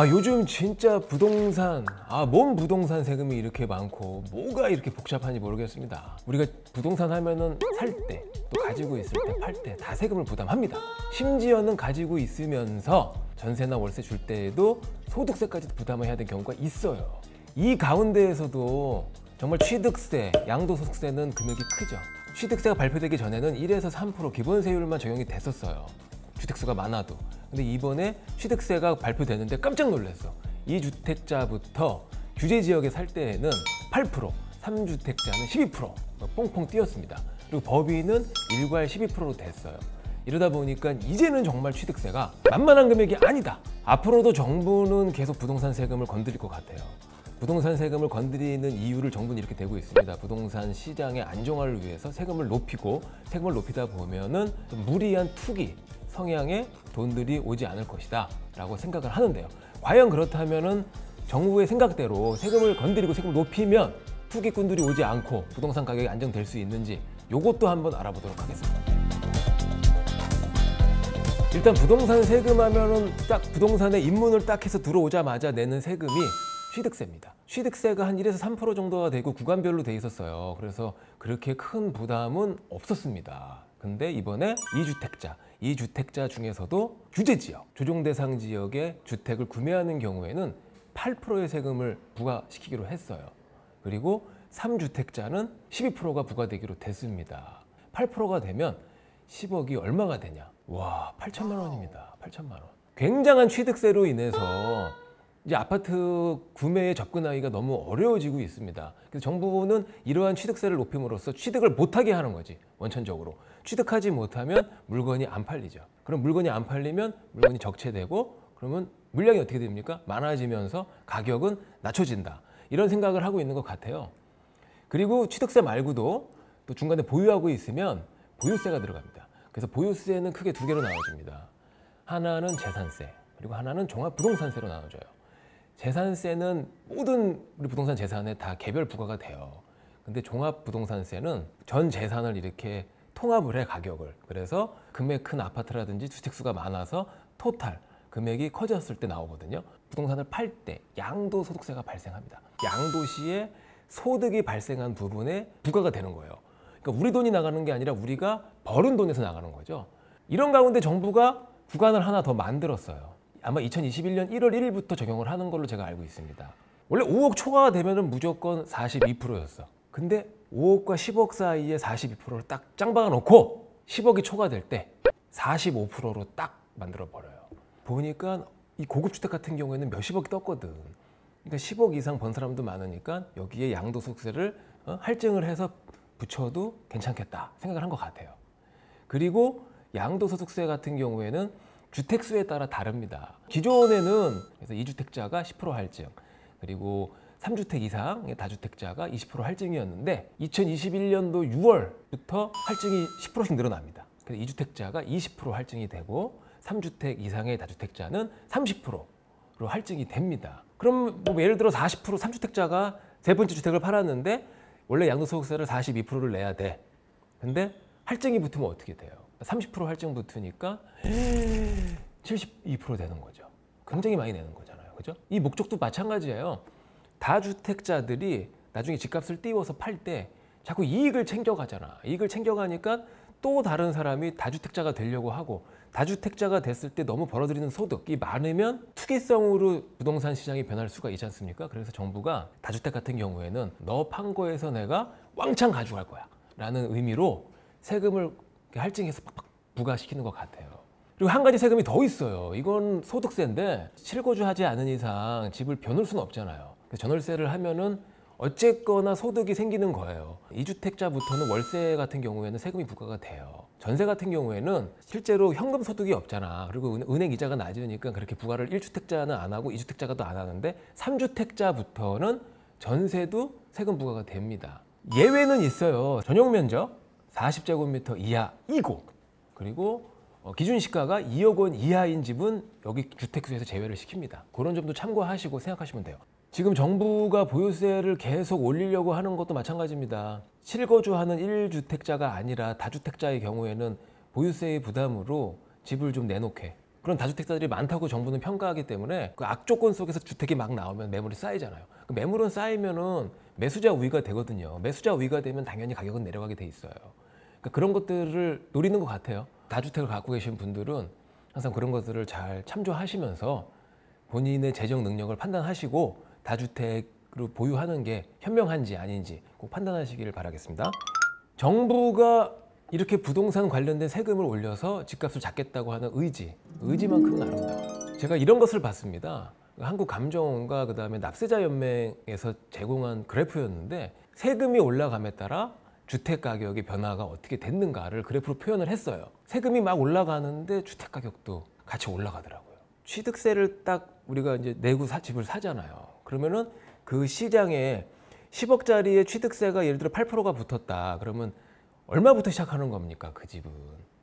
요즘 진짜 부동산, 뭔 부동산 세금이 이렇게 많고 뭐가 이렇게 복잡한지 모르겠습니다. 우리가 부동산 하면은 살 때, 또 가지고 있을 때, 팔 때 다 세금을 부담합니다. 심지어는 가지고 있으면서 전세나 월세 줄 때에도 소득세까지 부담을 해야 되는 경우가 있어요. 이 가운데에서도 정말 취득세, 양도소득세는 금액이 크죠. 취득세가 발표되기 전에는 1에서 3% 기본세율만 적용이 됐었어요. 주택수가 많아도. 근데 이번에 취득세가 발표되는데 깜짝 놀랐어. 2주택자부터 규제지역에 살 때에는 8%, 3주택자는 12% 뽕뽕 뛰었습니다. 그리고 법인은 일괄 12%로 됐어요. 이러다 보니까 이제는 정말 취득세가 만만한 금액이 아니다. 앞으로도 정부는 계속 부동산 세금을 건드릴 것 같아요. 부동산 세금을 건드리는 이유를 정부는 이렇게 대고 있습니다. 부동산 시장의 안정화를 위해서 세금을 높이고, 세금을 높이다 보면은 좀 무리한 투기 성향의 돈들이 오지 않을 것이다 라고 생각을 하는데요. 과연 그렇다면은 정부의 생각대로 세금을 건드리고 세금을 높이면 투기꾼들이 오지 않고 부동산 가격이 안정될 수 있는지, 요것도 한번 알아보도록 하겠습니다. 일단 부동산 세금 하면은 딱 부동산에 입문을 딱 해서 들어오자마자 내는 세금이 취득세입니다. 취득세가 한 1에서 3% 정도가 되고 구간별로 돼 있었어요. 그래서 그렇게 큰 부담은 없었습니다. 근데 이번에 2주택자 중에서도 규제지역, 조정대상 지역의 주택을 구매하는 경우에는 8%의 세금을 부과시키기로 했어요. 그리고 3주택자는 12%가 부과되기로 됐습니다. 8%가 되면 10억이 얼마가 되냐? 와, 8천만 원입니다. 8천만 원. 굉장한 취득세로 인해서 이제 아파트 구매에 접근하기가 너무 어려워지고 있습니다. 그래서 정부는 이러한 취득세를 높임으로써 취득을 못하게 하는 거지. 원천적으로 취득하지 못하면 물건이 안 팔리죠. 그럼 물건이 안 팔리면 물건이 적체되고, 그러면 물량이 어떻게 됩니까? 많아지면서 가격은 낮춰진다. 이런 생각을 하고 있는 것 같아요. 그리고 취득세 말고도 또 중간에 보유하고 있으면 보유세가 들어갑니다. 그래서 보유세는 크게 두 개로 나눠집니다. 하나는 재산세, 그리고 하나는 종합부동산세로 나눠져요. 재산세는 모든 우리 부동산 재산에 다 개별 부과가 돼요. 근데 종합부동산세는 전 재산을 이렇게 통합을 해, 가격을. 그래서 금액 큰 아파트라든지 주택수가 많아서 토탈 금액이 커졌을 때 나오거든요. 부동산을 팔 때 양도소득세가 발생합니다. 양도시에 소득이 발생한 부분에 부과가 되는 거예요. 그러니까 우리 돈이 나가는 게 아니라 우리가 벌은 돈에서 나가는 거죠. 이런 가운데 정부가 구간을 하나 더 만들었어요. 아마 2021년 1월 1일부터 적용을 하는 걸로 제가 알고 있습니다. 원래 5억 초과가 되면은 무조건 42%였어. 근데 5억과 10억 사이에 42%를 딱 짱박아 놓고 10억이 초과될 때 45%로 딱 만들어 버려요. 보니까 이 고급 주택 같은 경우에는 몇십억이 떴거든. 그러니까 10억 이상 번 사람도 많으니까 여기에 양도소득세를 할증을 해서 붙여도 괜찮겠다 생각을 한 것 같아요. 그리고 양도소득세 같은 경우에는 주택수에 따라 다릅니다. 기존에는 그래서 2주택자가 10% 할증, 그리고 3주택 이상의 다주택자가 20% 할증이었는데 2021년도 6월부터 할증이 10%씩 늘어납니다. 그래서 2주택자가 20% 할증이 되고 3주택 이상의 다주택자는 30%로 할증이 됩니다. 그럼 뭐 예를 들어 40% 3주택자가 세 번째 주택을 팔았는데 원래 양도소득세를 42%를 내야 돼. 근데 할증이 붙으면 어떻게 돼요? 30% 할증 붙으니까 72% 되는 거죠. 굉장히 많이 내는 거잖아요. 그죠? 이 목적도 마찬가지예요. 다주택자들이 나중에 집값을 띄워서 팔 때 자꾸 이익을 챙겨가잖아. 이익을 챙겨가니까 또 다른 사람이 다주택자가 되려고 하고, 다주택자가 됐을 때 너무 벌어들이는 소득이 많으면 투기성으로 부동산 시장이 변할 수가 있지 않습니까? 그래서 정부가 다주택 같은 경우에는 너 판 거에서 내가 왕창 가져갈 거야 라는 의미로 세금을 할증해서 팍팍 부과시키는 것 같아요. 그리고 한 가지 세금이 더 있어요. 이건 소득세인데 실거주하지 않은 이상 집을 변할 수는 없잖아요. 그래서 전월세를 하면은 어쨌거나 소득이 생기는 거예요. 2주택자부터는 월세 같은 경우에는 세금이 부과가 돼요. 전세 같은 경우에는 실제로 현금 소득이 없잖아. 그리고 은행 이자가 낮으니까 그렇게 부과를 1주택자는 안 하고 2주택자가 또 안 하는데 3주택자부터는 전세도 세금 부과가 됩니다. 예외는 있어요. 전용 면적 40제곱미터 이하이고, 그리고 기준 시가가 2억 원 이하인 집은 여기 주택수에서 제외를 시킵니다. 그런 점도 참고하시고 생각하시면 돼요. 지금 정부가 보유세를 계속 올리려고 하는 것도 마찬가지입니다. 실거주하는 1주택자가 아니라 다주택자의 경우에는 보유세의 부담으로 집을 좀 내놓게 그런 다주택자들이 많다고 정부는 평가하기 때문에 그 악조건 속에서 주택이 막 나오면 매물이 쌓이잖아요. 그 매물은 쌓이면은 매수자 우위가 되거든요. 매수자 우위가 되면 당연히 가격은 내려가게 돼 있어요. 그러니까 그런 것들을 노리는 것 같아요. 다주택을 갖고 계신 분들은 항상 그런 것들을 잘 참조하시면서 본인의 재정 능력을 판단하시고 다주택으로 보유하는 게 현명한지 아닌지 꼭 판단하시기를 바라겠습니다. 정부가 이렇게 부동산 관련된 세금을 올려서 집값을 잡겠다고 하는 의지만큼은 아름다워요. 제가 이런 것을 봤습니다. 한국감정원과 그다음에 납세자연맹에서 제공한 그래프였는데 세금이 올라감에 따라 주택 가격의 변화가 어떻게 됐는가를 그래프로 표현을 했어요. 세금이 막 올라가는데 주택 가격도 같이 올라가더라고요. 취득세를 딱 우리가 이제 내고 집을 사잖아요. 그러면은 그 시장에 10억짜리의 취득세가 예를 들어 8%가 붙었다. 그러면 얼마부터 시작하는 겁니까? 그 집은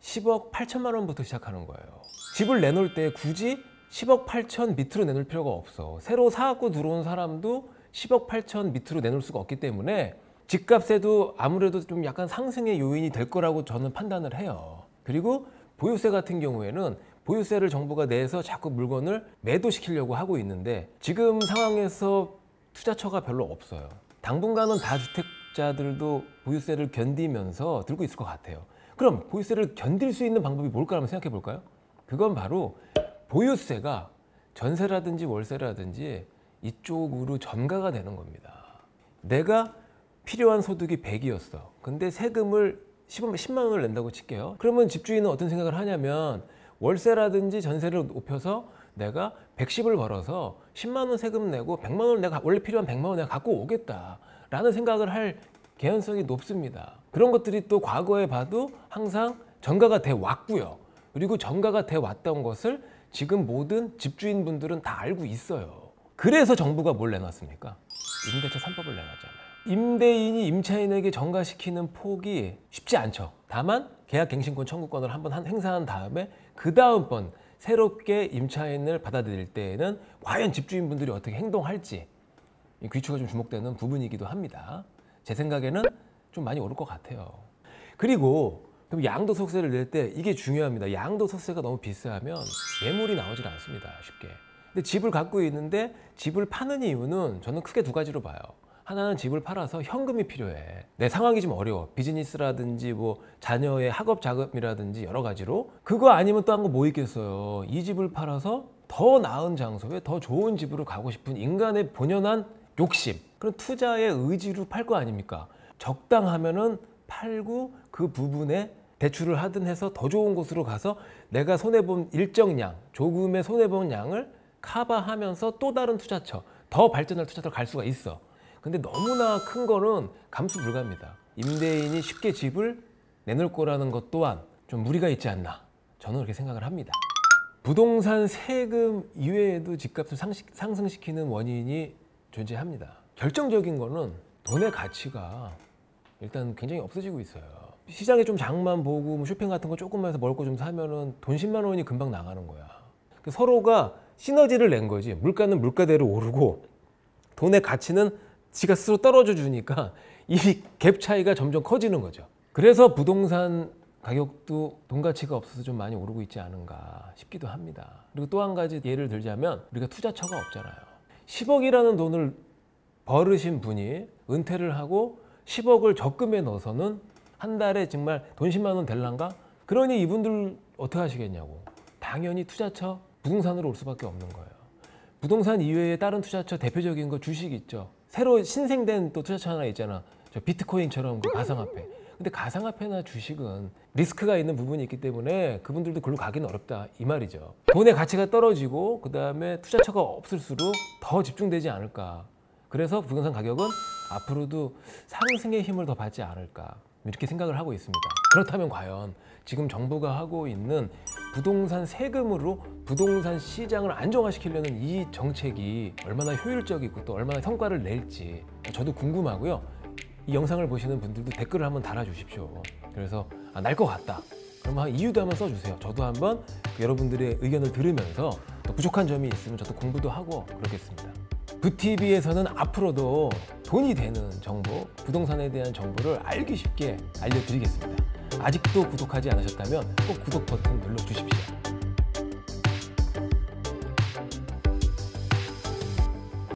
10억 8천만 원부터 시작하는 거예요. 집을 내놓을 때 굳이 10억 8천 밑으로 내놓을 필요가 없어. 새로 사갖고 들어온 사람도 10억 8천 밑으로 내놓을 수가 없기 때문에 집값에도 아무래도 좀 약간 상승의 요인이 될 거라고 저는 판단을 해요. 그리고 보유세 같은 경우에는 보유세를 정부가 내서 자꾸 물건을 매도시키려고 하고 있는데 지금 상황에서 투자처가 별로 없어요. 당분간은 다주택자들도 보유세를 견디면서 들고 있을 것 같아요. 그럼 보유세를 견딜 수 있는 방법이 뭘까 한번 생각해 볼까요? 그건 바로 보유세가 전세라든지 월세라든지 이쪽으로 전가가 되는 겁니다. 내가 필요한 소득이 100이었어. 근데 세금을 10만 원을 낸다고 칠게요. 그러면 집주인은 어떤 생각을 하냐면 월세라든지 전세를 높여서 내가 110을 벌어서 10만 원 세금 내고 100만 원을 내가 원래 필요한 100만 원 내가 갖고 오겠다라는 생각을 할 개연성이 높습니다. 그런 것들이 또 과거에 봐도 항상 전가가 돼 왔고요. 그리고 전가가 돼 왔던 것을 지금 모든 집주인분들은 다 알고 있어요. 그래서 정부가 뭘 내놨습니까? 임대차 3법을 내놨잖아요. 임대인이 임차인에게 전가시키는 폭이 쉽지 않죠. 다만 계약갱신권 청구권을 한번 행사한 다음에 그 다음번 새롭게 임차인을 받아들일 때에는 과연 집주인분들이 어떻게 행동할지 이 귀추가 좀 주목되는 부분이기도 합니다. 제 생각에는 좀 많이 오를 것 같아요. 그리고 그럼 양도소득세를 낼 때 이게 중요합니다. 양도소득세가 너무 비싸면 매물이 나오질 않습니다. 쉽게. 근데 집을 갖고 있는데 집을 파는 이유는 저는 크게 두 가지로 봐요. 하나는 집을 팔아서 현금이 필요해. 내 상황이 좀 어려워. 비즈니스라든지 뭐 자녀의 학업 자금이라든지 여러 가지로. 그거 아니면 또 한 거 뭐 있겠어요. 이 집을 팔아서 더 나은 장소에 더 좋은 집으로 가고 싶은 인간의 본연한 욕심. 그런 투자의 의지로 팔 거 아닙니까? 적당하면은 팔고 그 부분에 대출을 하든 해서 더 좋은 곳으로 가서 내가 손해본 일정량, 조금의 손해본 양을 커버하면서 또 다른 투자처, 더 발전할 투자처로 갈 수가 있어. 근데 너무나 큰 거는 감수 불가입니다. 임대인이 쉽게 집을 내놓을 거라는 것 또한 좀 무리가 있지 않나 저는 그렇게 생각을 합니다. 부동산 세금 이외에도 집값을 상승시키는 원인이 존재합니다. 결정적인 거는 돈의 가치가 일단 굉장히 없어지고 있어요. 시장에 좀 장만 보고 뭐 쇼핑 같은 거 조금만 해서 먹을 거 좀 사면은 돈 10만 원이 금방 나가는 거야. 서로가 시너지를 낸 거지. 물가는 물가대로 오르고 돈의 가치는 지가 스스로 떨어져 주니까 이 갭 차이가 점점 커지는 거죠. 그래서 부동산 가격도 돈 가치가 없어서 좀 많이 오르고 있지 않은가 싶기도 합니다. 그리고 또 한 가지 예를 들자면 우리가 투자처가 없잖아요. 10억이라는 돈을 벌으신 분이 은퇴를 하고 10억을 적금에 넣어서는 한 달에 정말 돈 10만 원 될란가? 그러니 이분들 어떻게 하시겠냐고. 당연히 투자처, 부동산으로 올 수밖에 없는 거예요. 부동산 이외에 다른 투자처 대표적인 거 주식 있죠. 새로 신생된 또 투자처 하나 있잖아. 저 비트코인처럼 그 가상화폐. 근데 가상화폐나 주식은 리스크가 있는 부분이 있기 때문에 그분들도 글로 가기는 어렵다 이 말이죠. 돈의 가치가 떨어지고 그 다음에 투자처가 없을수록 더 집중되지 않을까. 그래서 부동산 가격은 앞으로도 상승의 힘을 더 받지 않을까 이렇게 생각을 하고 있습니다. 그렇다면 과연 지금 정부가 하고 있는 부동산 세금으로 부동산 시장을 안정화시키려는 이 정책이 얼마나 효율적이고 또 얼마나 성과를 낼지 저도 궁금하고요. 이 영상을 보시는 분들도 댓글을 한번 달아주십시오. 그래서 날 것 같다. 그러면 이유도 한번 써주세요. 저도 한번 여러분들의 의견을 들으면서 또 부족한 점이 있으면 저도 공부도 하고 그러겠습니다. 부TV에서는 앞으로도 돈이 되는 정보, 부동산에 대한 정보를 알기 쉽게 알려드리겠습니다. 아직도 구독하지 않으셨다면 꼭 구독 버튼 눌러주십시오.